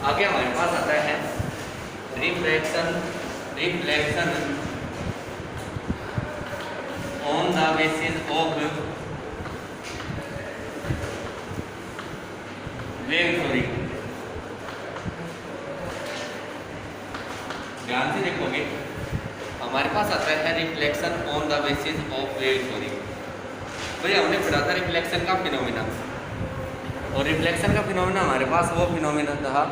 आगे हमारे पास आता है reflection on the basis of wave theory. ध्यान से देखोगे हमारे पास आता है reflection on the basis of wave theory. भैया हमने पढ़ा था रिफ्लेक्शन का फिनोमिना, और रिफ्लेक्शन का फिनोमिना हमारे पास वो फिनोमिना था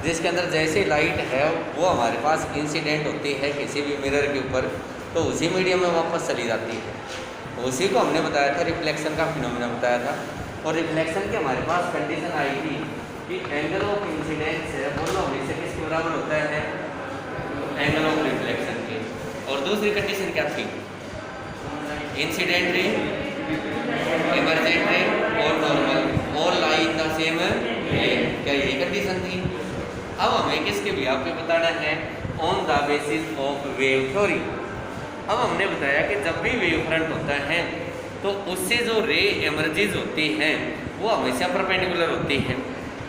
जिसके अंदर जैसे लाइट है वो हमारे पास इंसिडेंट होती है किसी भी मिरर के ऊपर, तो उसी मीडियम में वापस चली जाती है। उसी को हमने बताया था, रिफ्लेक्शन का फिनोमिना बताया था। और रिफ्लेक्शन की हमारे पास कंडीशन आई थी कि एंगल ऑफ इंसिडेंस है बोलो हमेशा किसके बराबर होता है, एंगल ऑफ रिफ्लेक्शन के। और दूसरी कंडीशन क्या थी, इंसिडेंट रे, इमर्जेंट रे और normal all lie in the same plane. क्या यही कंडीशन थी? अब हमें किसके भी आपको बताना है, on the basis of wave theory. अब हमने बताया कि जब भी वेव फ्रंट होता है तो उससे जो रे एमर्जेज होती हैं वो हमेशा परपेंडिकुलर होती हैं।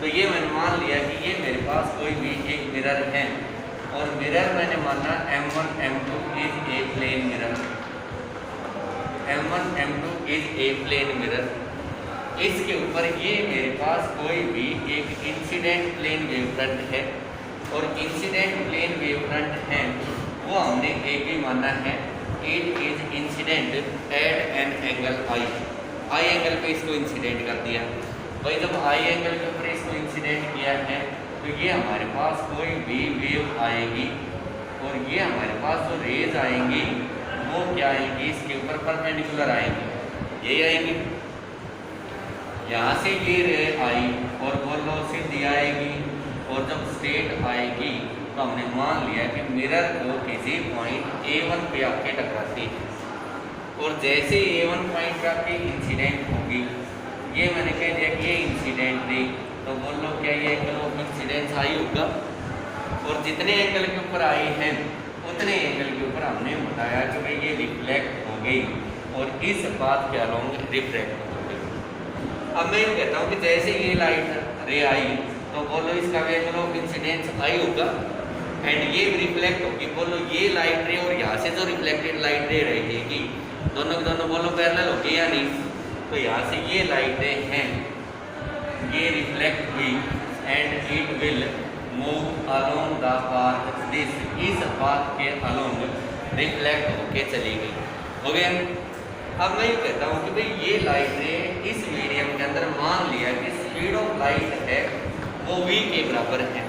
तो ये मैंने मान लिया कि ये मेरे पास कोई भी एक मिरर है, और मिरर मैंने माना M1 M2 is a plane mirror, M1 M2 is a plane mirror. इसके ऊपर ये मेरे पास कोई भी एक इंसिडेंट प्लेन वेव फ्रंट है, और इंसिडेंट प्लेन वेव फ्रंट है वो हमने एक ही माना है, it is incident at an angle I angle पे इसको इंसिडेंट कर दिया। भाई जब आई एंगल के ऊपर इसको इंसिडेंट किया है तो ये हमारे पास कोई भी वेव आएगी, और ये हमारे पास जो रेज आएंगी वो क्या आएंगी, इसके ऊपर परपेंडिकुलर आएंगी, यही आएंगी। यहाँ से ये रे आई और बोलो सीधी आएगी, और जब स्ट्रेट आएगी तो हमने मान लिया कि मिरर को किसी पॉइंट A1 पे आके टकराती है, और जैसे A1 पॉइंट पे आके इंसिडेंट होगी, ये मैंने कह दिया कि ये इंसिडेंट थी, तो बोलो क्या ये एंगल ऑफ इंसिडेंस आई होगा, और जितने एंगल के ऊपर आई है उतने एंगल के ऊपर हमने बताया कि भाई ये रिफ्लेक्ट हो गई, और इस बात के अलोंग रिफ्लेक्ट हो गई। अब मैं ये कहता हूँ कि जैसे ये लाइट रे आई तो बोलो इसका एंगल ऑफ इंसिडेंस आई होगा, एंड ये रिफ्लेक्ट होगी, बोलो ये लाइट रे और यहाँ से जो रिफ्लेक्टेड लाइट रे रहेगी दोनों के दोनों बोलो पैरेलल होगी या नहीं, तो यहाँ से ये लाइट रे हैं ये रिफ्लेक्ट हुई, and it will move along the path this, इस पाथ के अलोंग रिफ्लेक्ट होके चली गई, हो गया। अब मैं ये कहता हूँ कि भाई ये लाइट रे इस मीडियम के अंदर मान लिया कि स्पीड ऑफ लाइट है वो v के बराबर है,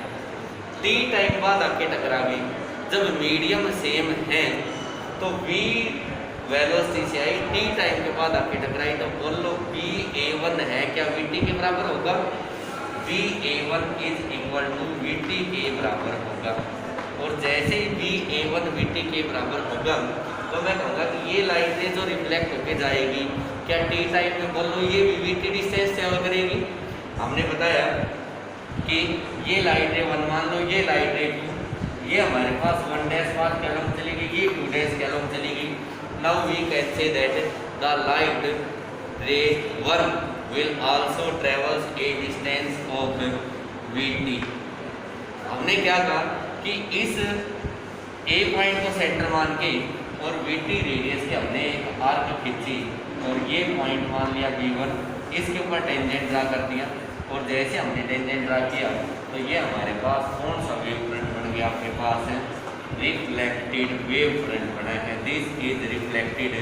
t टाइम बाद आके टकरा गई। जब मीडियम सेम है तो v वेलोसिटी से आई, t टाइम के बाद आके टकराई, तो बोल लो va1 है क्या vt के बराबर होगा, va1 is equal to vt के बराबर होगा। और जैसे ही va1 vt के बराबर होगा तो मैं कहूँगा कि ये लाइट है जो रिफ्लेक्ट होके जाएगी, क्या टी टाइम में बोल लो ये वीटी डिस्टेंस ट्रेवल करेगी। हमने बताया कि ये लाइट है 1 मान लो, ये लाइट है 2, ये हमारे पास 1 डैश पाथ के अलोंग चलेगी, ये 2 डैश के अलोंग चलेगी। Now we can say that the light ray 1 will also travels a distance of VT. हमने क्या कहा कि इस ए पॉइंट को सेंटर मान के और वीटी रेडियस के हमने एक आर्क खींची, और ये पॉइंट मान लिया V1, इसके ऊपर टेंजेंट ड्रा कर दिया, और जैसे हमने टेंजेंट ड्रा किया तो ये हमारे पास कौन सा वेव फ्रंट बन गया, आपके पास है रिफ्लेक्टेड वेव फ्रंट बना है। This is reflected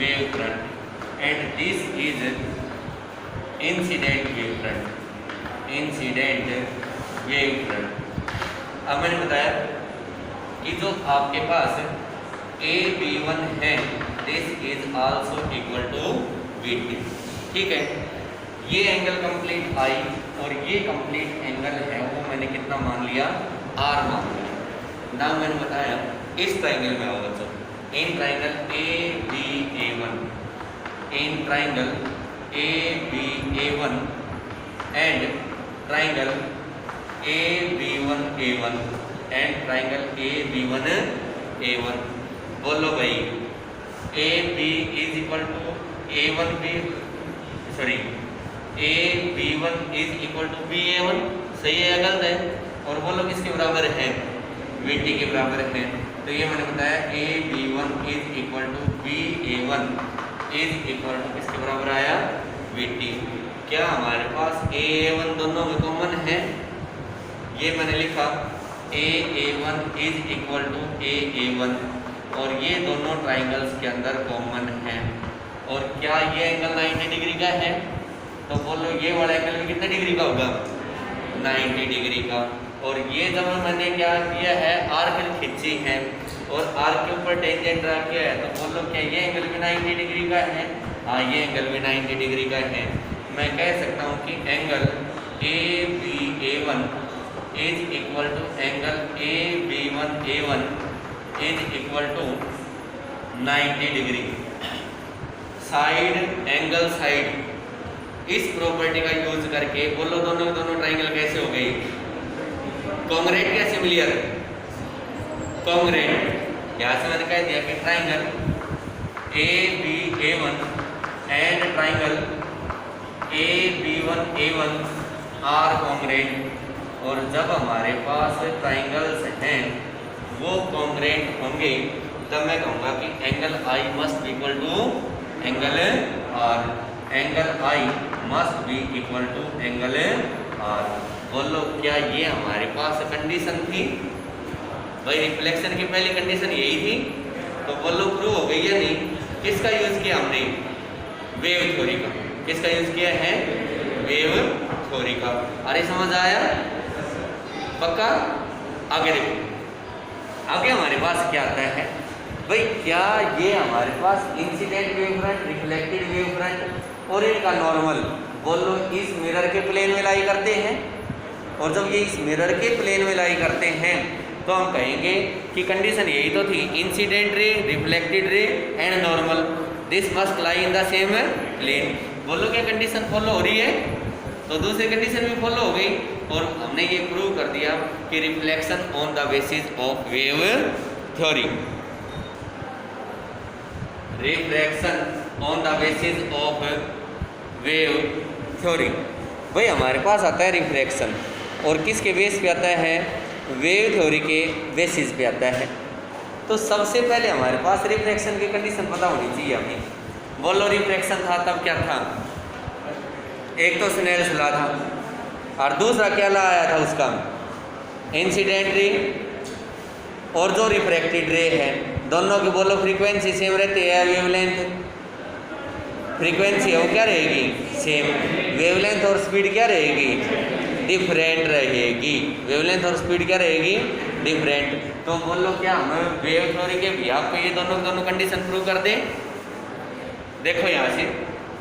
wave front, and this is incident wave front, incident wave front. अब मैंने बताया कि जो आपके पास AB1 है this is also equal to VT, ठीक है। ये एंगल कंप्लीट आई और ये कंप्लीट एंगल है वो मैंने कितना मान लिया, R मान लिया। नाउ मैंने बताया इस ट्राइंगल में होगा, तो in triangle ABA1, in triangle ABA1 and triangle AB1A1 and triangle AB1A1। बोलो भाई AB is equal to AB1 is equal to BA1, सही है या गलत है? और बोलो किसके बराबर है? VT के बराबर है। तो ये मैंने बताया AB1 is equal to BA1 is equal to किसके बराबर आया? VT। क्या हमारे पास AA1 दोनों में कॉमन है? ये मैंने लिखा AA1 is equal to AA1 और ये दोनों ट्राइंगल्स के अंदर कॉमन है। और क्या ये एंगल 90 डिग्री का है? तो बोलो ये वाला एंगल भी कितने डिग्री का होगा? 90 डिग्री का। और ये जब मैंने क्या किया है, आर्क खींची है और आर्क के ऊपर टेंजेंट ड्रा किया है, तो बोलो क्या ये एंगल भी 90 डिग्री का है? हाँ, ये एंगल भी 90 डिग्री का है। मैं कह सकता हूँ कि angle ABA1 is equal to angle AB1A1 is equal to 90 degree. Side angle side इस प्रॉपर्टी का यूज करके बोलो दोनों ट्राइंगल कैसे हो गई? कॉन्ग्रेट कैसे क्लियर? कॉन्ग्रेट। यहाँ से मैंने कह दिया कि triangle ABA1 and triangle AB1A1 are congruent. और जब हमारे पास ट्राइंगल्स हैं वो कॉन्ग्रेट होंगे तब मैं कहूँगा कि angle I must be equal to angle R। Angle I must be equal to angle R। बोलो क्या ये हमारे पास कंडीशन थी? भाई रिफ्लेक्शन की पहली कंडीशन यही थी। तो बोलो प्रूव हो गई या नहीं? किसका यूज किया हमने? वेव थ्योरी का। किसका यूज किया है? वेव थ्योरी का। अरे समझ आया? पक्का? आगे देखो, आगे हमारे पास क्या आता है भाई? क्या ये हमारे पास incident wave front, reflected wave front और इनका नॉर्मल बोलो इस मिरर के प्लेन में लाई करते हैं। और जब ये इस मिरर के प्लेन में लाई करते हैं तो हम कहेंगे कि कंडीशन यही तो थी, incident ray, reflected ray and normal, this must lie in the same plane. बोलो क्या कंडीशन फॉलो हो रही है? तो दूसरी कंडीशन भी फॉलो हो गई। और हमने ये प्रूव कर दिया कि reflection on the basis of wave theory. Reflection on the basis of wave theory. भाई हमारे पास आता है रिफ्लेक्शन और किसके बेस पे आता है? वेव थ्योरी के बेसिस पे आता है। तो सबसे पहले हमारे पास रिफ्लेक्शन की कंडीशन पता होनी चाहिए हमें। बोलो रिफ्लेक्शन था तब क्या था? एक तो स्नेल्स लॉ था और दूसरा क्या लॉ आया था उसका? इंसिडेंट रे और जो रिफ्रैक्टेड रे है दोनों की बोलो फ्रीक्वेंसी सेम रहती है। वेवलेंथ फ्रीक्वेंसी है वो क्या रहेगी? सेम। वेवलेंथ और स्पीड क्या रहेगी? डिफरेंट रहेगी। वेवलेंथ और स्पीड क्या रहेगी? डिफरेंट। तो बोलो क्या हम वेव थ्योरी के बिहाफ पे ये दोनों कंडीशन प्रूव कर दें? देखो यहाँ से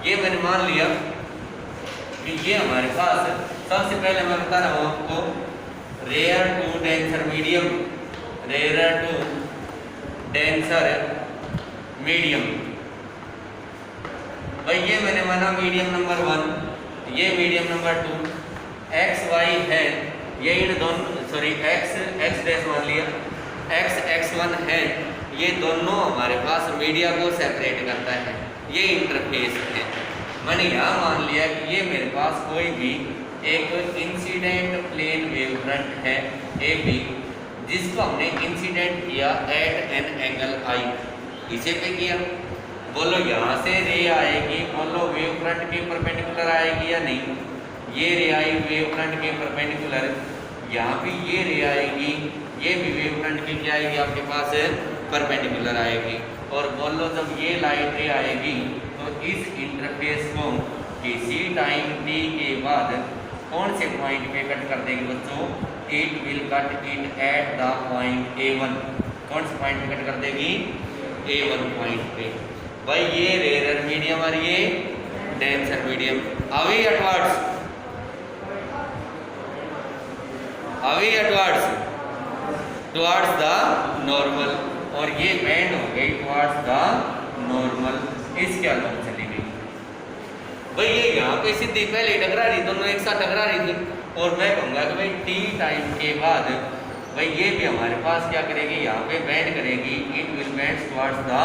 ये मैंने मान लिया कि ये हमारे पास सबसे पहले मैं बता रहा हूँ आपको rare to denser medium, rare to denser medium. भाई ये मैंने माना मीडियम नंबर 1, ये मीडियम नंबर 2, एक्स वाई है ये इन दोनों सॉरी एक्स डैश मान लिया, x1 है, ये दोनों हमारे पास मीडिया को सेपरेट करता है, ये इंटरफेस है। मैंने यहाँ मान लिया कि ये मेरे पास कोई भी एक इंसिडेंट प्लेन वेव फ्रंट है AB, जिसको हमने इंसिडेंट किया एट एन एंगल I, इसे पे किया। बोलो यहाँ से रे आएगी, बोलो वेव फ्रंट के परपेंडिकुलर आएगी या नहीं? ये रे आई वेव फ्रंट के परपेंडिकुलर, यहाँ भी ये रे आएगी, ये भी वेव फ्रंट की क्या आएगी आपके पास? परपेंडिकुलर आएगी। और बोलो जब ये लाइट रे आएगी तो इस इंटरफेस को किसी टाइम t के बाद कौन से पॉइंट पे कट कर देगी बच्चों? It will cut it at the point A1। कौन से पॉइंट पे कट कर देगी? A1 पॉइंट पे। भाई ये रेयर मीडियम और ये denser medium away afterwards, away afterwards towards the normal, और ये बेंड हो गई टुवर्ड्स द नॉर्मल, इसके अलग चली गई। भाई ये यहाँ पे सीधी पहले टकरा रही, दोनों एक साथ टकरा रही थी, और मैं कहूँगा कि भाई टी टाइम के बाद भाई ये भी हमारे पास क्या करेगी? यहाँ पे बेंड करेगी, it will bend towards the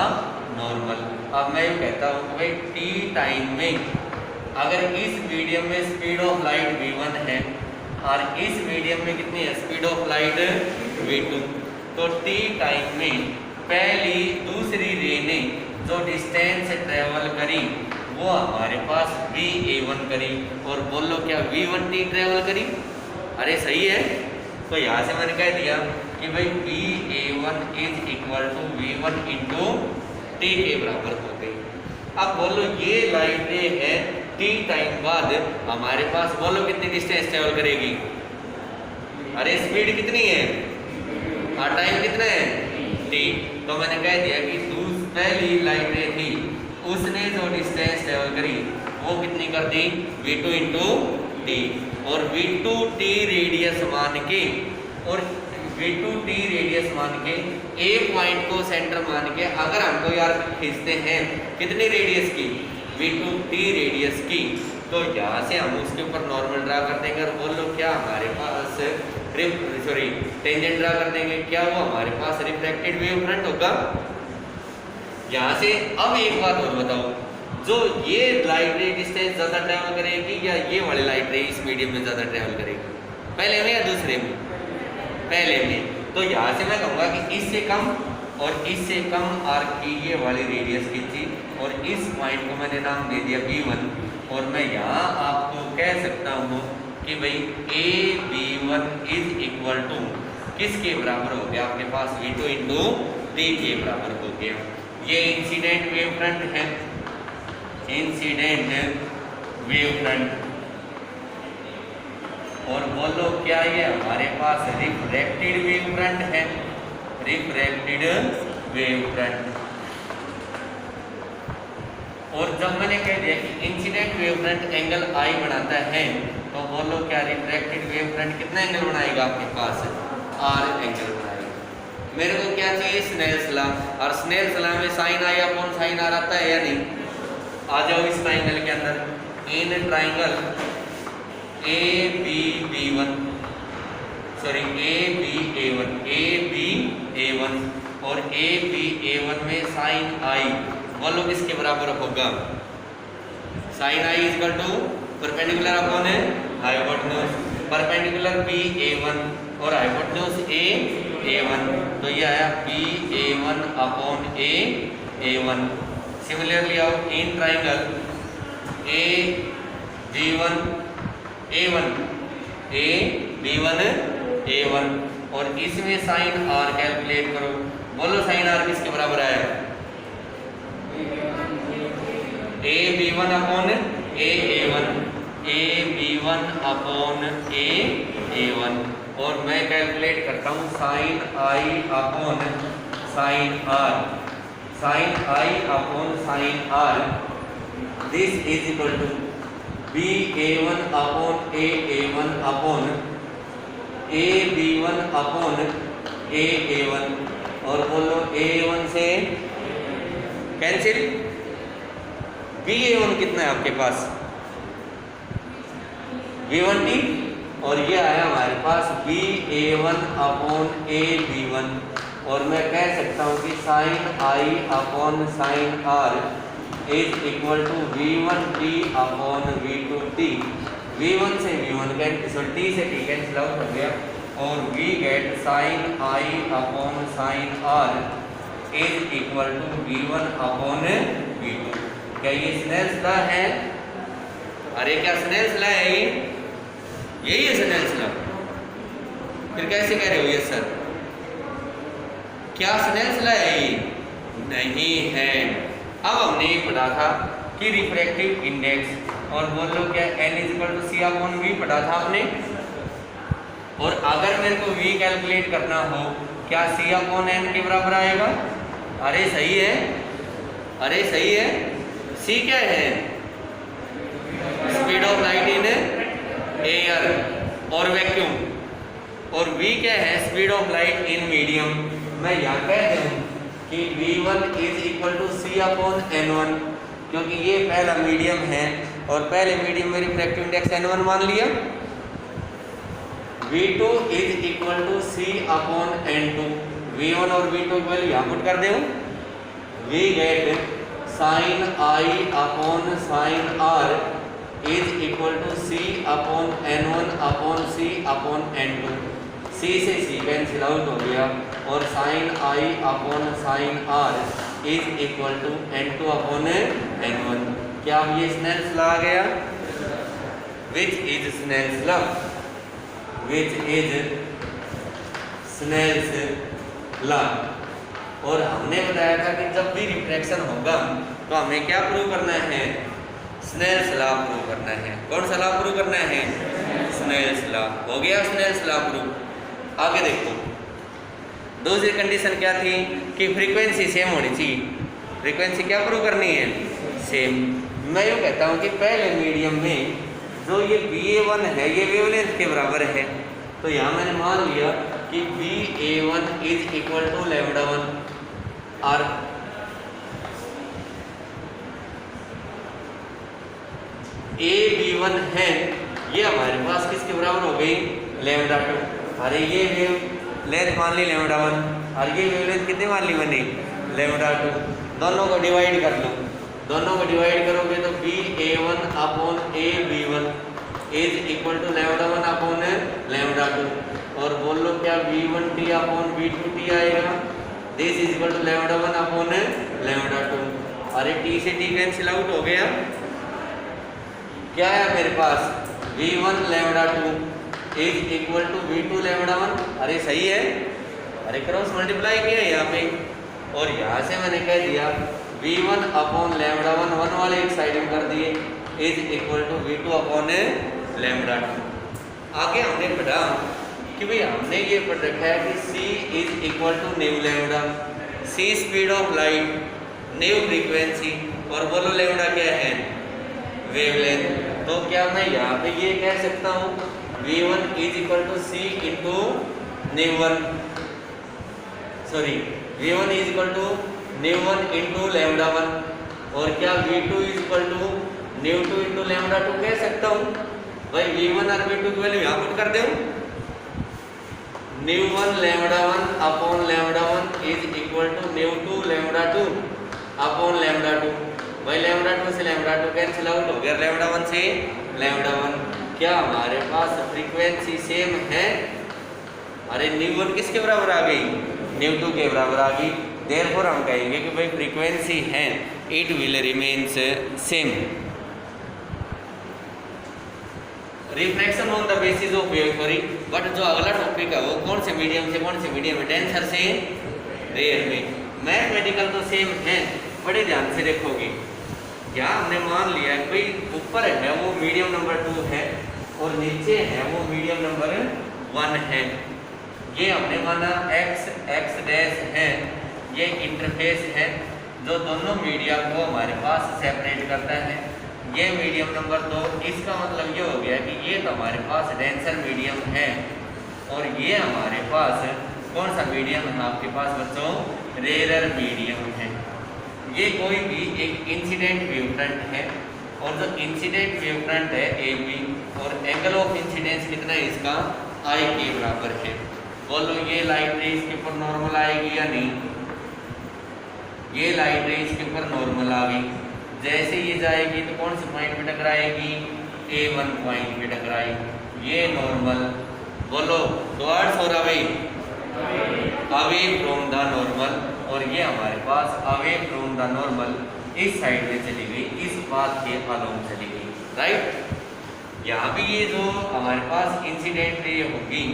normal. अब मैं ये कहता हूँ कि भाई टी टाइम में अगर इस मीडियम में स्पीड ऑफ लाइट v1 है और इस मीडियम में कितनी है स्पीड ऑफ लाइट v2। तो t टाइम में पहली दूसरी रे ने जो डिस्टेंस ट्रेवल करी वो हमारे पास va1 करी, और बोलो क्या v1t ट्रेवल करी। अरे सही है। तो यहाँ से मैंने कह दिया कि भाई va1 is equal to v1 into T के बराबर हो गई। अब बोलो ये लाइट रे है t टाइम बाद हमारे पास बोलो कितनी डिस्टेंस ट्रेवल करेगी। अरे स्पीड कितनी है और टाइम कितना है t। तो मैंने कह दिया कि पहली लाइट रे थी उसने जो डिस्टेंस ट्रेवल करी वो कितनी कर दी v2 इंटू टी, और v2t रेडियस मान के और v2t रेडियस मान के ए पॉइंट को सेंटर मान के अगर हमको यार खींचते हैं कितनी रेडियस की v2t रेडियस की, तो यहाँ से हम उसके ऊपर नॉर्मल ड्रा कर देंगे और बोलो क्या हमारे पास टेंजेंट ड्रा कर देंगे, क्या वो हमारे पास रिफ्रैक्टेड वेव फ्रंट होगा। यहाँ से अब एक बात और बताओ, जो ये लाइट रे डिस्टेंस ज़्यादा ट्रैवल करेगी या ये वाली लाइट रे इस मीडियम में ज़्यादा ट्रैवल करेगी, पहले में या दूसरे में? पहले में। तो यहाँ से मैं कहूँगा कि इससे कम और इससे कम आर्क की ये वाली रेडियस की थी, और इस पॉइंट को मैंने नाम दे दिया v1, और मैं यहाँ आपको कह सकता हूँ कि भाई a b1 is equal to किसके बराबर हो गया आपके पास v2 इंटू टी के बराबर हो गया। ये इंसिडेंट वेव फ्रंट है, इंसिडेंट वेव फ्रंट, और बोलो क्या ये हमारे पास रिफ्रैक्टेड वेव फ्रंट है, रिफ्रैक्टेड वेव फ्रंट। और जब मैंने कह दिया कि incident wave front angle I बनाता है, तो बोलो क्या रिफ्रैक्टेड वेव फ्रंट कितना एंगल बनाएगा आपके पास R एंगल बनाएगा। मेरे को क्या चाहिए स्नेल्स लॉ, और स्नेल्स लॉ में sine I upon sine R आता है या नहीं? आ जाओ इस ट्राइंगल के अंदर, in triangle A B B one sorry A B A one A B A one और ए बी ए1 में साइन आई बोलो किसके बराबर होगा? Sine I is equal to perpendicular upon hypotenuse, perpendicular B A one और हाइपोटेन्यूज ए a1, तो ये आया b a1 upon a1। Similarly आओ in triangle a b1 a1 a b1 a1, और इसमें साइन r कैलकुलेट करो, बोलो साइन r किसके बराबर आया? a b1 upon a1 a b1 upon a1, और मैं कैलकुलेट करता हूँ sine I upon sine R, sine I upon sine R, this is equal to B a1 upon a1 upon a b1 upon a1, और बोलो a1 से cancel, B a1 कितना है आपके पास v1t, और ये आया हमारे पास B a1 upon a b1, और मैं कह सकता हूँ कि sine I upon sine R is equal to v1t upon v2t। v1 से v1 कैंसिल, t से t कैंसिल आउट हो गया, और we get sine I upon sine R is equal to v1 upon v2। क्या ये Snell's law है? अरे क्या स्नेल्स लॉ है ये? यही है स्नेल्स लॉ। फिर कैसे कह रहे हो ये सर? क्या स्नेल्स लॉ है ये? नहीं है। अब हमने ये पढ़ा था कि रिफ्रैक्टिव इंडेक्स, और बोलो क्या n is equal to C upon v पढ़ा था आपने, और अगर मेरे को v कैलकुलेट करना हो क्या c अपॉन n के बराबर आएगा? अरे सही है, अरे सही है। c क्या है? Speed of light in air और वैक्यूम, और v क्या है? Speed of light in medium. मैं यहाँ कह दूँ कि v1 is equal to C upon n1, क्योंकि ये पहला मीडियम है और पहले मीडियम में रिफ्रैक्टिव इंडेक्स n1 मान लिया। v2 is equal to C upon n2, v1 और v2 की वैल्यू यहाँ पुट कर दूँ, we get sine I upon sine R is equal to C upon N1 upon C upon N2। C से C cancel out हो गया और sine I upon sine R is equal to N2 upon N1। क्या अब ये Snell's law आ गया? Which is Snell's law? Which is Snell's law. और हमने बताया था कि जब भी रिफ्रैक्शन होगा तो हमें क्या प्रूव करना है? स्नेल्स लॉ प्रूव करना है। कौन सा लॉ प्रूव करना है? Snell's law. हो गया स्नेल्स लॉ प्रूव। आगे देखो, दूसरी कंडीशन क्या थी कि फ्रीक्वेंसी सेम होनी चाहिए। फ्रीक्वेंसी क्या प्रूव करनी है? सेम। मैं यूँ कहता हूँ कि पहले मीडियम में जो ये BA1 है ये वेवलेंथ के बराबर है, तो यहाँ मैंने मान लिया कि BA1 इज इक्वल टू λ1 और AB1 है ये हमारे पास किसके बराबर हो गई? λ2। अरे ये वेव लेंथ मान ली λ1 और ये वेवलेंथ कितनी मान ली मैंने? λ2। दोनों को डिवाइड कर लो, दोनों को डिवाइड करोगे तो BA1 upon AB1 is equal to λ1 upon λ2। और बोल लो क्या V1t अपॉन V2t आएगा? This is equal to λ1 upon λ2। अरे t से t कैंसिल आउट हो गया। क्या है मेरे पास? V1 λ2 is equal to V2 λ1। अरे सही है, अरे क्रॉस मल्टीप्लाई किया यहाँ पे और यहाँ से मैंने कह दिया V1 अपॉन λ1 वन वाले एक साइड में कर दिए is equal to V2 upon λ2। आगे हमने पढ़ा कि भाई हमने ये पढ़ रखा है कि C is equal to nu lambda, C speed of light, nu frequency और बोलो लैम्डा क्या है? वेवलेंथ। तो क्या मैं यहाँ पे ये कह सकता हूँ V1 is equal to C into nu one, sorry V1 is equal to nu one into λ1 और क्या V2 is equal to nu two into λ2 कह सकता हूँ? भाई V1 और V2 की वैल्यू यहाँ पुट कर दूँ। Nu one λ1 upon λ1 is equal to nu two λ2 upon λ2। भाई λ2 से λ2 कैंसिल आउट हो गया, λ1 से λ1। क्या हमारे पास फ्रीक्वेंसी सेम है? अरे न्यू1 किसके बराबर आ गई? न्यू2 के बराबर आ गई। देयरफॉर हम कहेंगे कि भाई फ्रीक्वेंसी है it will remains same. Refraction on the basis of wave theory. But जो अगला टॉपिक है वो कौन से मीडियम से कौन से मीडियम में? डेंसर से रेयर में। मैथमेटिकल तो सेम है, बड़े ध्यान से देखोगे। यहाँ हमने मान लिया कि भाई ऊपर है वो मीडियम नंबर 2 है और नीचे है वो मीडियम नंबर 1 है। ये हमने माना x डैश है, ये इंटरफेस है जो दोनों मीडिया को हमारे पास सेपरेट करता है। ये मीडियम नंबर 2, इसका मतलब ये हो गया कि ये तो हमारे पास डेंसर मीडियम है और ये हमारे पास कौन सा मीडियम है आपके पास बच्चों? रेयर मीडियम है। ये कोई भी एक इंसिडेंट वेव फ्रंट है और जो इंसिडेंट वेव फ्रंट है AB और एंगल ऑफ इंसिडेंस कितना है इसका? I के बराबर है। बोलो ये लाइट रे इसके ऊपर नॉर्मल आएगी या नहीं? ये लाइट रे इसके ऊपर नॉर्मल आ गई। जैसे ये जाएगी तो कौन से पॉइंट पे टकराएगी? A1 पॉइंट पे टकराएगी। ये नॉर्मल बोलो टुवर्ड्स और away? Away from the normal. और ये हमारे pass away from the normal इस साइड में चली गई, इस पाथ के अलोंग चली गई, राइट। यहाँ भी ये जो हमारे पास इंसिडेंट रे होगी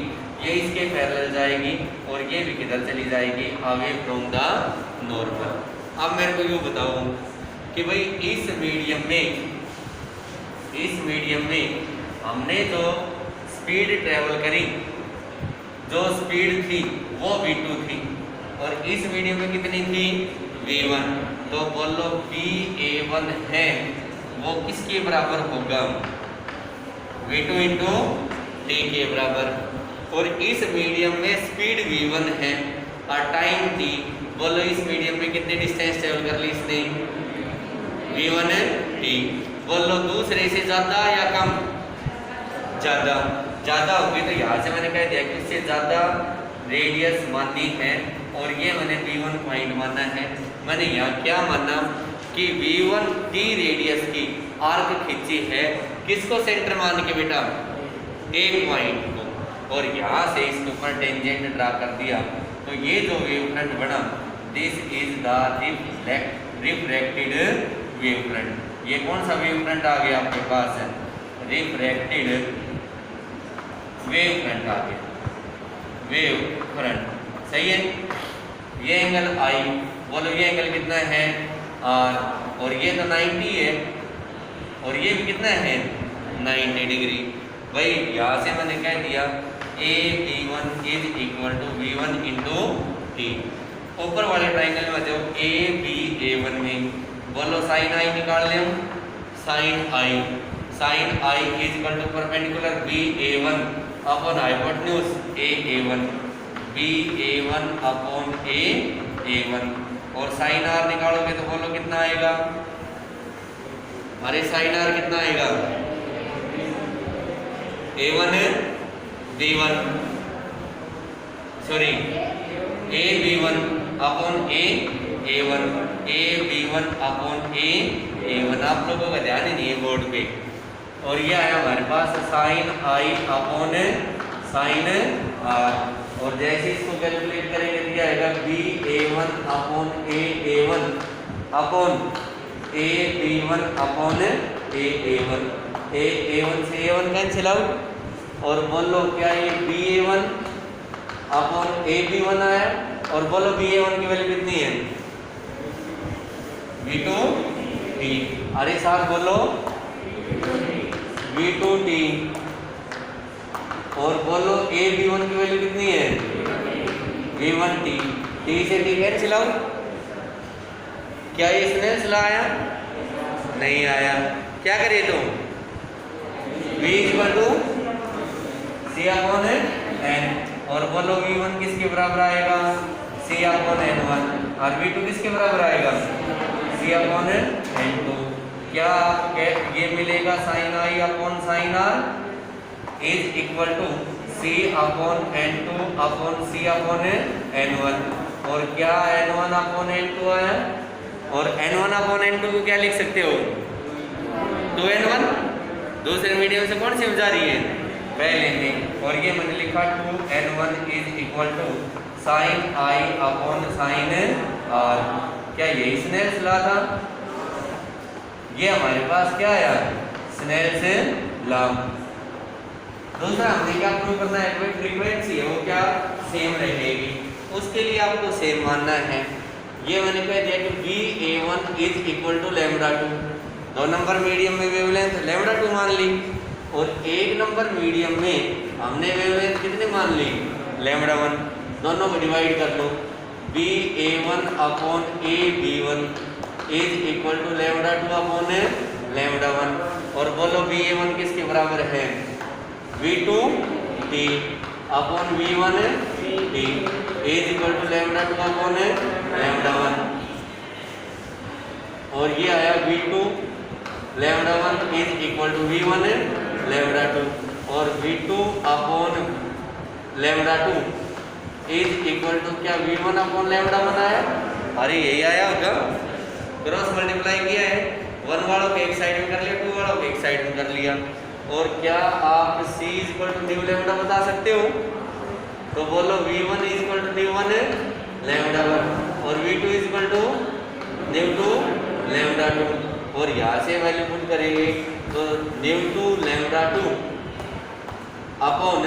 ये इसके पैरेलल जाएगी और ये भी किधर चली जाएगी? Away from the normal. अब मेरे को यूँ बताओ कि भाई इस मीडियम में हमने जो स्पीड ट्रेवल करी, जो स्पीड थी वो V2 थी और इस मीडियम में कितनी थी? V1। तो बोलो BA1 है वो किसके बराबर होगा? V2 इंटू T के बराबर। और इस मीडियम में स्पीड V1 है और टाइम T। बोलो इस मीडियम में कितनी डिस्टेंस ट्रेवल कर ली इसने? V1 T। बोलो दूसरे से ज़्यादा या कम? ज़्यादा। ज़्यादा होगी तो यहाँ से मैंने कह दिया कि इससे ज़्यादा रेडियस मानी है और ये मैंने V1 पॉइंट माना है। मैंने यहाँ क्या माना कि V1 T रेडियस की आर्क खींची है किसको सेंटर मान के बेटा? एक पॉइंट को, और यहाँ से इसके ऊपर टेंजेंट ड्रा कर दिया, तो ये जो वेव फ्रंट बना, this is the refracted wave front. ये कौन सा वेव फ्रंट आ गया आपके पास? रिफ्रैक्टेड वेव फ्रंट आ गया, वेव फ्रंट। सही है। ये एंगल आई, बोलो ये एंगल कितना है? आर, और ये तो 90 है, और ये भी कितना है? 90 डिग्री। भाई यहाँ से मैंने कह दिया A B one is equal to V one into T. ऊपर वाले ट्राइंगल में जो ए बी ए वन में, बोलो साइन आई निकाल लें हम। Sine I is equal to perpendicular B A one upon hypotenuse A one, B A one upon A one. और साइन आर निकालोगे तो बोलो कितना आएगा? अरे साइन आर कितना आएगा? A one B one, sorry A B one upon A one, A B one upon A one. आप लोगों का ध्यान ही नहीं है बोर्ड पे। और ये आया हमारे पास sine I upon sine R, और जैसे इसको कैलकुलेट करेंगे तो क्या आएगा? B A one upon A one upon A B one upon A one. A one से ए वन कैंसिल आउट, और बोलो क्या ये B A one upon A B one आया, और बोलो बी ए वन की वैल्यू कितनी है? V2 T। अरे साथ बोलो V2 T, और बोलो ए बी वन की वैल्यू कितनी है? V1 T। T से T कैंसिल आउट। क्या ये स्नेल्स लॉ आया? नहीं आया। क्या करिए तो V equal to C upon N, और बोलो V1 किसके बराबर आएगा? C अपॉन N1, और V2 किसके बराबर आएगा? C upon N2। क्या ये मिलेगा? Sine I upon sine R is equal to C upon N2 upon C upon N1, और क्या N1 अपॉन N2 आया? और N1 अपॉन N2 को क्या लिख सकते हो? 2N1। दूसरे मीडियम से कौन सी हो जा रही है? पहले में। और ये मैंने लिखा 2N1 is equal to sine I upon sine R. क्या यही स्नेल्स लॉ था? ये हमारे पास क्या आया? Snell's law. दूसरा हमने क्या प्रूव करना है? कोई फ्रीक्वेंसी है वो क्या सेम रहेगी, उसके लिए आपको सेम मानना है। ये मैंने कह दिया कि VA1 is equal to λ2। 2 number medium में वेवलेंथ λ2 मान ली, और 1 नंबर मीडियम में हमने वेवलेंथ कितने मान ली? λ1। दोनों को डिवाइड कर लो। VA1 upon AB1 is equal to λ2 upon λ1, और बोलो VA1 किसके बराबर है? V2 T upon V1 T is equal to λ2 upon λ1, और ये आया V2 λ1 is equal to V1 λ2, और V2 upon λ2 is equal to क्या? V1 अपॉन λ1 आया। अरे यही आया होगा, क्रॉस मल्टीप्लाई किया है। 1 वालों को एक साइड में कर लिया, 2 वालों को एक साइड में कर लिया। और क्या आप C इक्वल टू न्यू λ बता सकते हो? तो बोलो V1 इक्वल टू न्यू 1 λ1, और V2 इक्वल टू न्यू 2 λ2, और यहाँ से वैल्यू पुट करेंगे तो nu 2 λ2 upon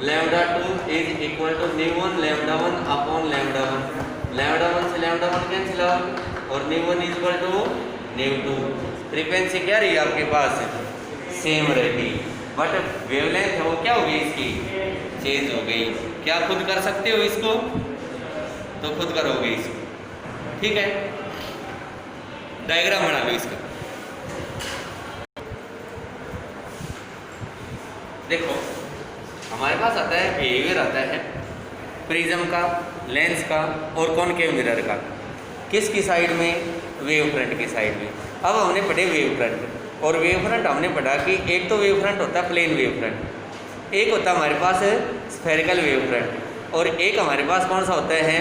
λ2 is equal to nu 1 λ1 upon λ1। λ1 से λ1 कैंसिल आउट, और nu 1 equal to nu 2। Frequency क्या रही आपके पास? सेम रहती, बट वेवलेंथ है वो क्या हो गई? इसकी चेंज हो गई। क्या खुद कर सकते हो इसको? तो खुद करोगे इसको, ठीक है। डायग्राम बना लो इसका। देखो हमारे पास आता है बिहेवियर, आता है प्रिज्म का, लेंस का और कॉनकेव मिरर का। किसकी साइड में? वेव फ्रंट की साइड में। अब हमने पढ़े वेव फ्रंट, और वेव फ्रंट हमने पढ़ा कि एक तो वेव फ्रंट होता है प्लेन वेव फ्रंट, एक होता है हमारे पास स्फेरिकल वेव फ्रंट, और एक हमारे पास कौन सा होता है?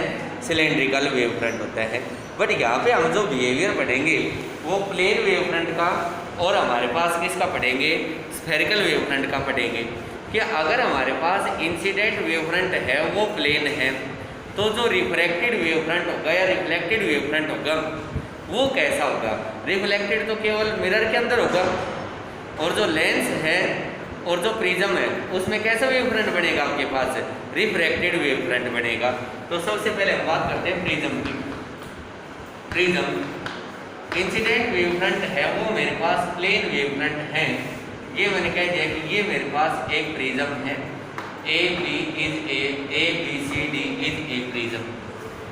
सिलेंड्रिकल वेव फ्रंट होता है। बट यहाँ पे हम जो बिहेवियर पढ़ेंगे वो प्लेन वेव फ्रंट का और हमारे पास किसका पढ़ेंगे, स्फेरिकल वेव फ्रंट का पढ़ेंगे। कि अगर हमारे पास इंसिडेंट वेव फ्रंट है वो प्लेन है, तो जो रिफ्रैक्टेड वेव फ्रंट होगा या रिफ्लेक्टेड वेव फ्रंट होगा वो कैसा होगा। रिफ्लेक्टेड तो केवल मिरर के अंदर होगा, और जो लेंस है और जो प्रिज्म है उसमें कैसा वेव फ्रंट बनेगा आपके पास, रिफ्रैक्टेड वेव फ्रंट बनेगा। तो सबसे पहले हम बात करते हैं प्रिज्म की। प्रिज्म इंसिडेंट वेव फ्रंट है वो मेरे पास प्लेन वेव फ्रंट है। ये मैंने कह दिया कि ये मेरे पास एक प्रिज्म है, A B C D is a prism.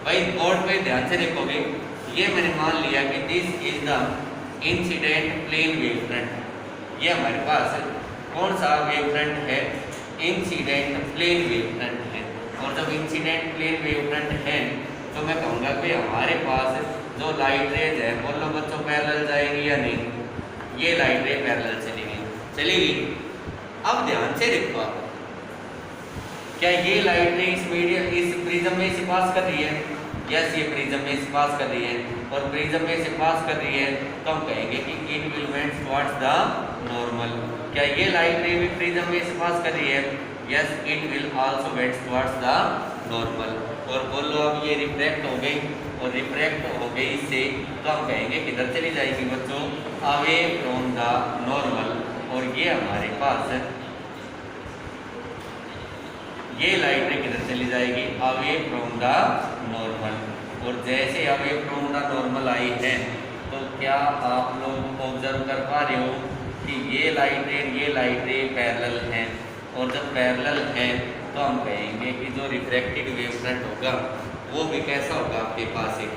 भाई बोर्ड पे ध्यान से देखोगे, ये मैंने मान लिया कि this is the incident plane wave front. ये हमारे पास कौन सा वेव फ्रंट है, इंसिडेंट प्लेन वेव फ्रंट है। और जब इंसिडेंट प्लेन वेव फ्रंट है तो मैं कहूँगा कि हमारे पास जो लाइट रेज है बोलो बच्चों पैरेलल जाएगी या नहीं, ये लाइट रे पैरेलल चलेगी। अब ध्यान से देखो आप, क्या ये लाइट रे इस प्रिज्म में से पास कर रही है, यस ये प्रिज्म में से पास कर रही है, और प्रिज्म में से पास कर रही है तो हम कहेंगे कि it will went towards the normal. क्या ये लाइट रे भी प्रिज्म में से पास कर रही है, yes it will also went towards the normal. और बोलो अब ये रिफ्रैक्ट हो गई, और रिफ्रैक्ट हो गई इससे तो हम कहेंगे किधर चली जाएगी बच्चों, अवे फ्रॉम द नॉर्मल। और ये हमारे पास ये लाइट रे किधर चली जाएगी, अवे फ्रॉम द नॉर्मल। और जैसे अवे फ्रॉम द नॉर्मल आई है तो क्या आप लोग ऑब्जर्व कर पा रहे हो कि ये लाइट रे पैरेलल हैं, और जब पैरेलल हैं तो हम कहेंगे कि जो रिफ्रैक्टेड वेव फ्रंट होगा वो भी कैसा होगा, आपके पास एक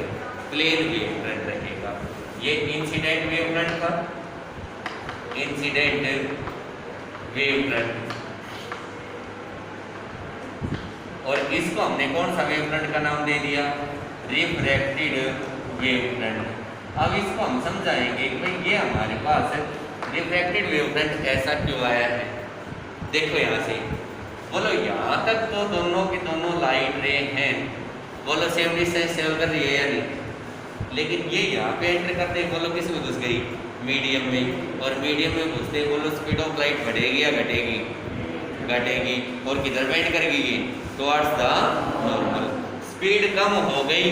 प्लेन वेव फ्रंट रहेगा। ये इंसिडेंट वेव फ्रंट था, इंसिडेंट वेव फ्रंट, और इसको हमने कौन सा वेव फ्रंट का नाम दे दिया, रिफ्रैक्टेड वेव फ्रंट। अब इसको हम समझाएंगे कि भाई ये हमारे पास रिफ्रैक्टेड वेव फ्रंट ऐसा क्यों आया है। देखो यहाँ से बोलो, यहाँ तक तो दोनों की दोनों लाइट रे हैं, बोलो सेम डिस्टेंस ट्रेवल कर रही है या नहीं, लेकिन ये यहाँ पे एंटर करते ही बोलो किस में घुस गई, मीडियम में, और मीडियम में घुसते ही बोलो स्पीड ऑफ लाइट बढ़ेगी या घटेगी, घटेगी, और किधर बेंड करेगी ये, टुवर्ड्स द नॉर्मल। स्पीड कम हो गई,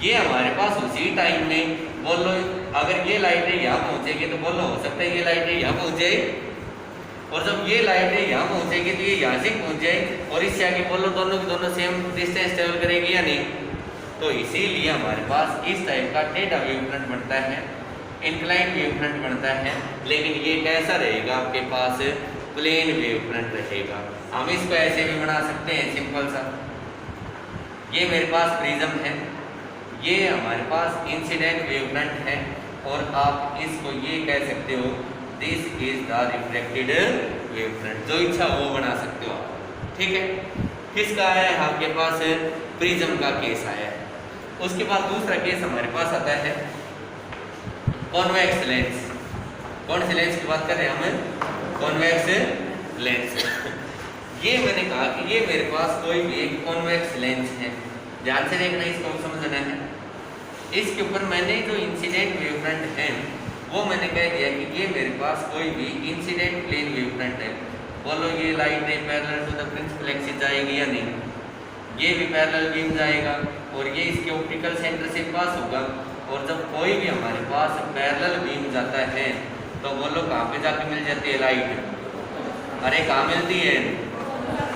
ये हमारे पास उसी टाइम में बोलो अगर ये लाइट रे यहाँ पहुँचेगी तो बोलो हो सकता है ये लाइट रे यहाँ पहुँच जाए, और जब ये लाइट रे यहाँ पहुँचेगी तो ये यहाँ से पहुँच जाए, और इससे आगे बोलो दोनों की दोनों सेम डिस्टेंस ट्रेवल करेगी या नहीं। तो इसीलिए हमारे पास इस टाइप का टेढ़ा वेव फ्रंट बनता है, इंक्लाइन वेव फ्रंट बनता है, लेकिन ये कैसा रहेगा आपके पास, प्लेन वेव फ्रंट रहेगा। हम इसको ऐसे भी बना सकते हैं सिंपल सा, ये मेरे पास प्रिज्म है, ये हमारे पास इंसिडेंट वेव फ्रंट है, और आप इसको ये कह सकते हो this is the reflected wave front, जो इच्छा वो बना सकते हो आप, ठीक है। किसका आया है आपके पास, प्रिज्म का केस आया है। उसके बाद दूसरा केस हमारे पास आता है कॉन्वेक्स लेंस। कौन से लेंस की बात कर रहे हैं हम, कॉन्वेक्स लेंस। ये मैंने कहा कि ये मेरे पास कोई भी एक कॉन्वेक्स लेंस है, ध्यान से देखना, इसको समझना है। इसके ऊपर मैंने जो इंसिडेंट वेव फ्रंट है वो मैंने कह दिया कि ये मेरे पास कोई भी इंसिडेंट प्लेन वेव फ्रंट है। बोलो ये light ray parallel to the principal axis जाएगी या नहीं, ये भी पैरेलल बीम जाएगा, और ये इसके ऑप्टिकल सेंटर से पास होगा। और जब कोई भी हमारे पास पैरेलल बीम जाता है तो बोलो कहाँ पे जाके मिल जाती है लाइट, अरे कहाँ मिलती है,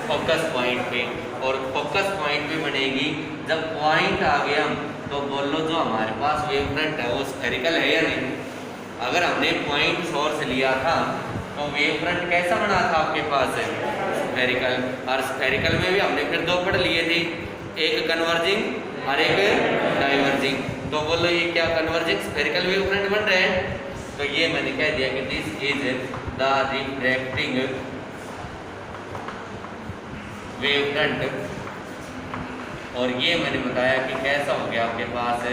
फोकस पॉइंट पे, और फोकस पॉइंट पे बनेगी। जब पॉइंट आ गया तो बोलो जो हमारे पास वेव फ्रंट है वो स्फेरिकल है या नहीं। अगर हमने पॉइंट सोर्स लिया था तो वेव फ्रंट कैसा बना था आपके पास, स्फेरिकल। और स्फेरिकल में भी हमने फिर दो पढ़ लिए थे, एक कन्वर्जिंग और एक डाइवर्जिंग। तो बोलो ये क्या कन्वर्जिंग स्फेरिकल वेव फ्रंट बन रहे हैं। तो ये मैंने कह दिया कि this is the refracting wave front, और ये मैंने बताया कि कैसा हो गया आपके पास,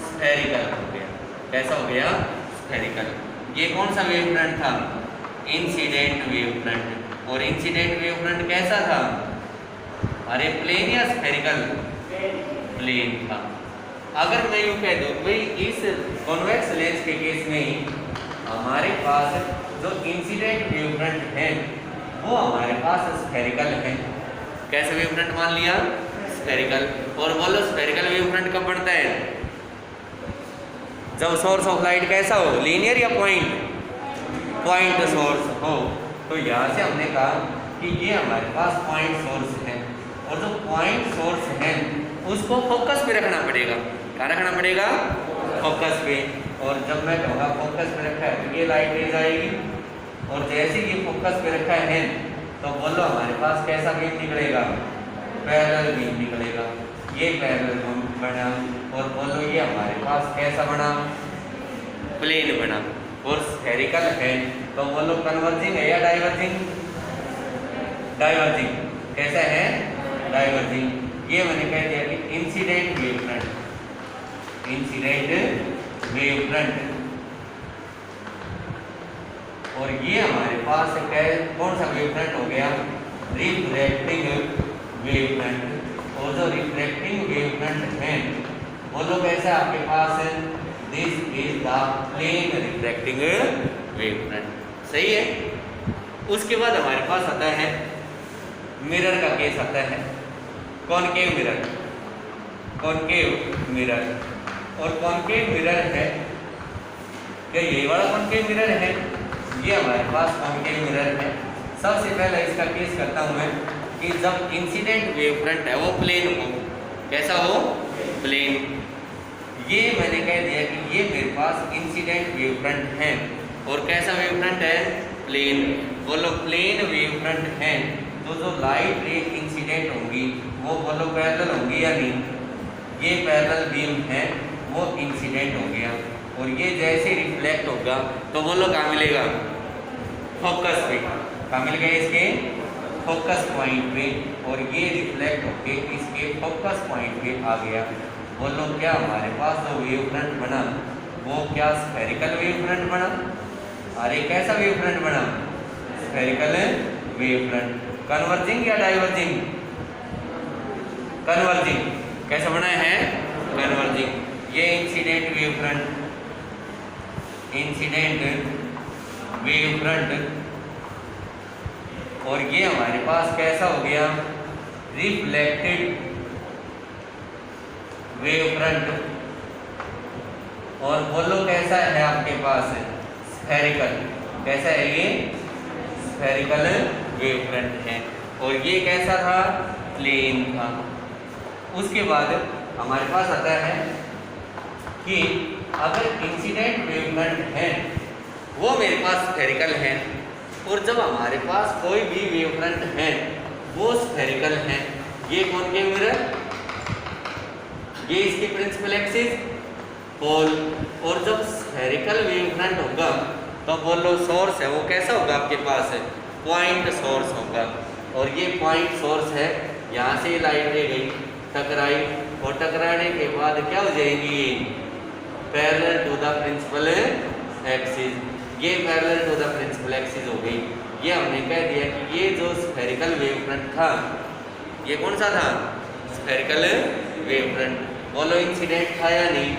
स्फेरिकल हो गया। कैसा हो गया, स्फेरिकल। ये कौन सा वेव फ्रंट था, इंसिडेंट वेव फ्रंट। और इंसिडेंट वेव फ्रंट कैसा था, अरे प्लेन या स्फेरिकल, प्लेन था। अगर मैं यूँ कह दूँ भाई इस कॉन्वेक्स लेंस के केस में ही हमारे पास जो इंसिडेंट वेव फ्रंट है वो हमारे पास स्फेरिकल है। कैसे वेव फ्रंट मान लिया? स्फेरिकल। और बोलो स्फेरिकल वेव फ्रंट कब बनता है? जब सोर्स ऑफ लाइट कैसा हो, लीनियर या पॉइंट? पॉइंट सोर्स हो। तो यहाँ से हमने कहा कि ये हमारे पास पॉइंट सोर्स है और जो पॉइंट सोर्स है उसको फोकस पे रखना पड़ेगा। कहाँ रखना पड़ेगा? फोकस पे। और जब मैं कहूँगा फोकस पे रखा है तो ये लाइट रेज आएगी और जैसे ये फोकस पे रखा है तो बोलो हमारे पास कैसा बीम निकलेगा? पैरेलल बीम निकलेगा। ये पैरेलल बीम बना और बोलो ये हमारे पास कैसा बना? प्लेन बना। और स्फेरिकल है तो बोलो कन्वर्जिंग है या डाइवर्जिंग? डाइवर्जिंग। कैसा है? डाइवर्जिंग। ये मैंने कह दिया कि incident wave front, incident wave front. और ये हमारे पास कौन सा वेव फ्रंट हो गया? Refracting wave front. और जो रिफ्रैक्टिंग वेव फ्रंट है बोलो कैसा है आपके पास? This is the plane refracting wave front. सही है। उसके बाद हमारे पास आता है मिरर का केस आता है। Concave mirror, concave mirror. और कॉनकेव मिरर है क्या? ये वाला कॉनकेव मिरर है, ये हमारे पास कॉनकेव मिरर है। सबसे पहले इसका केस करता हूँ मैं कि जब इंसिडेंट वेव फ्रंट है वो प्लेन हो। कैसा हो? प्लेन। ये मैंने कह दिया कि ये मेरे पास इंसिडेंट वेव फ्रंट है। और कैसा वेव फ्रंट है? प्लेन। बोलो प्लेन वेव फ्रंट है तो जो लाइट रे इंसिडेंट होंगी वो बोलो पैरेलल होंगी या नहीं? ये पैरेलल बीम है वो इंसिडेंट हो गया और ये जैसे रिफ्लेक्ट होगा तो बोलो कहाँ मिलेगा? फोकस पे। कहाँ मिल गया? इसके फोकस पॉइंट पे। और ये रिफ्लेक्ट होके इसके फोकस पॉइंट पे आ गया। बोलो क्या हमारे पास जो वेव फ्रंट बना वो क्या स्फेरिकल वेव फ्रंट बना? अरे कैसा वेव फ्रंट बना? Spherical wave front. कन्वर्जिंग या डाइवर्जिंग? कन्वर्जिंग। कैसा बना है? कन्वर्जिंग। ये incident wave front, incident wave front. और ये हमारे पास कैसा हो गया? Reflected wave front. और बोलो कैसा है आपके पास? स्फेरिकल। कैसा है ये? स्फेरिकल वेव फ्रंट है। और ये कैसा था? प्लेन था। उसके बाद हमारे पास आता है कि अगर इंसिडेंट वेव फ्रंट है वो मेरे पास स्फेरिकल है और जब हमारे पास कोई भी वेव फ्रंट है वो स्फेरिकल है। ये कॉनकेव मिरर, ये इसकी प्रिंसिपल एक्सिस पोल। और जब स्फेरिकल वेव फ्रंट होगा तो बोलो सोर्स है वो कैसा होगा आपके पास? पॉइंट सोर्स होगा। और ये पॉइंट सोर्स है। यहाँ से लाइट ले गई, टकराई और टकराने के बाद क्या हो जाएंगी? Parallel to the principal axis. ये parallel to the principal axis हो गई। ये हमने कह दिया कि ये जो स्फेरिकल वेव फ्रंट था ये कौन सा था? Spherical wave front. बोलो इंसिडेंट था या नहीं?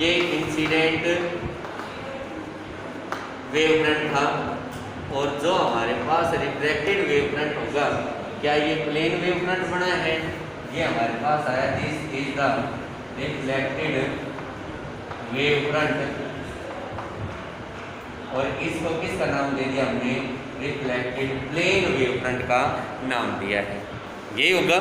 ये इंसिडेंट वेव फ्रंट था। और जो हमारे पास रिफ्रैक्टेड वेव फ्रंट होगा क्या ये प्लेन वेव फ्रंट बना है? ये हमारे पास आया this is the reflected wave front. और इसको किसका नाम दे दिया हमने? रिफ्लेक्टेड प्लेन वेव फ्रंट का नाम दिया है। यही होगा।